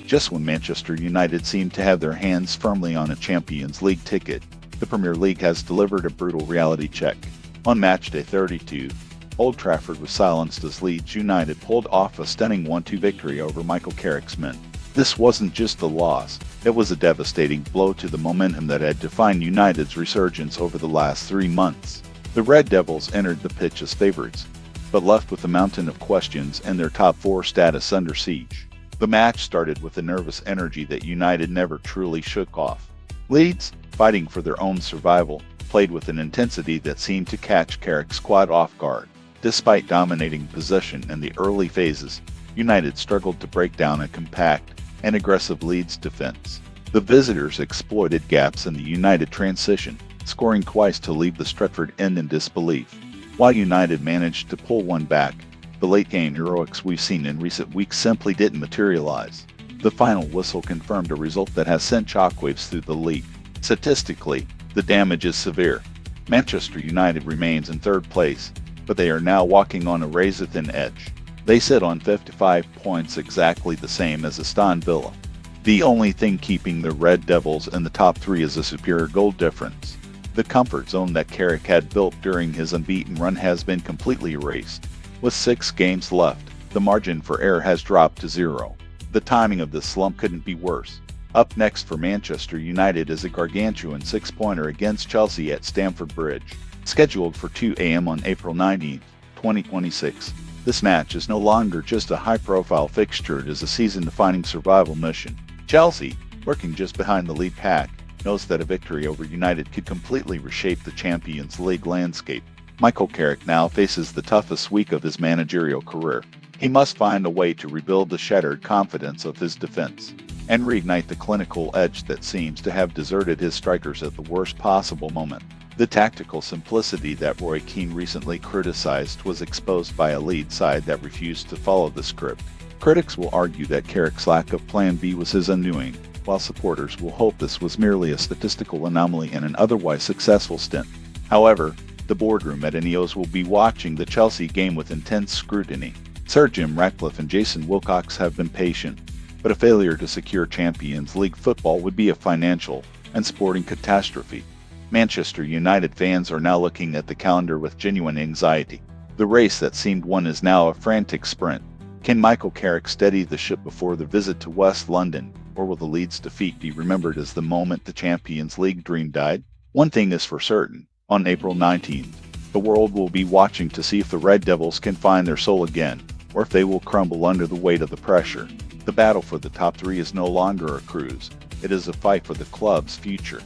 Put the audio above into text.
Just when Manchester United seemed to have their hands firmly on a Champions League ticket, the Premier League has delivered a brutal reality check. On matchday 32, Old Trafford was silenced as Leeds United pulled off a stunning 1-2 victory over Michael Carrick's men. This wasn't just a loss, it was a devastating blow to the momentum that had defined United's resurgence over the last 3 months. The Red Devils entered the pitch as favourites, but left with a mountain of questions and their top 4 status under siege. The match started with a nervous energy that United never truly shook off. Leeds, fighting for their own survival, played with an intensity that seemed to catch Carrick's squad off guard. Despite dominating possession in the early phases, United struggled to break down a compact and aggressive Leeds defense. The visitors exploited gaps in the United transition, scoring twice to leave the Stretford end in disbelief. While United managed to pull one back, the late-game heroics we've seen in recent weeks simply didn't materialize. The final whistle confirmed a result that has sent shockwaves through the league. Statistically, the damage is severe. Manchester United remains in 3rd place, but they are now walking on a razor-thin edge. They sit on 55 points, exactly the same as Aston Villa. The only thing keeping the Red Devils in the top 3 is a superior goal difference. The comfort zone that Carrick had built during his unbeaten run has been completely erased. With 6 games left, the margin for error has dropped to 0. The timing of this slump couldn't be worse. Up next for Manchester United is a gargantuan 6-pointer against Chelsea at Stamford Bridge. Scheduled for 2 a.m. on April 19, 2026, this match is no longer just a high-profile fixture, it is a season-defining survival mission. Chelsea, lurking just behind the lead pack, knows that a victory over United could completely reshape the Champions League landscape. Michael Carrick now faces the toughest week of his managerial career. He must find a way to rebuild the shattered confidence of his defense and reignite the clinical edge that seems to have deserted his strikers at the worst possible moment. The tactical simplicity that Roy Keane recently criticized was exposed by a Leeds side that refused to follow the script. Critics will argue that Carrick's lack of Plan B was his undoing, while supporters will hope this was merely a statistical anomaly in an otherwise successful stint. However, the boardroom at Ineos will be watching the Chelsea game with intense scrutiny. Sir Jim Ratcliffe and Jason Wilcox have been patient, but a failure to secure Champions League football would be a financial and sporting catastrophe. Manchester United fans are now looking at the calendar with genuine anxiety. The race that seemed won is now a frantic sprint. Can Michael Carrick steady the ship before the visit to West London, or will the Leeds defeat be remembered as the moment the Champions League dream died? One thing is for certain, on April 19th, the world will be watching to see if the Red Devils can find their soul again, or if they will crumble under the weight of the pressure. The battle for the top 3 is no longer a cruise, it is a fight for the club's future.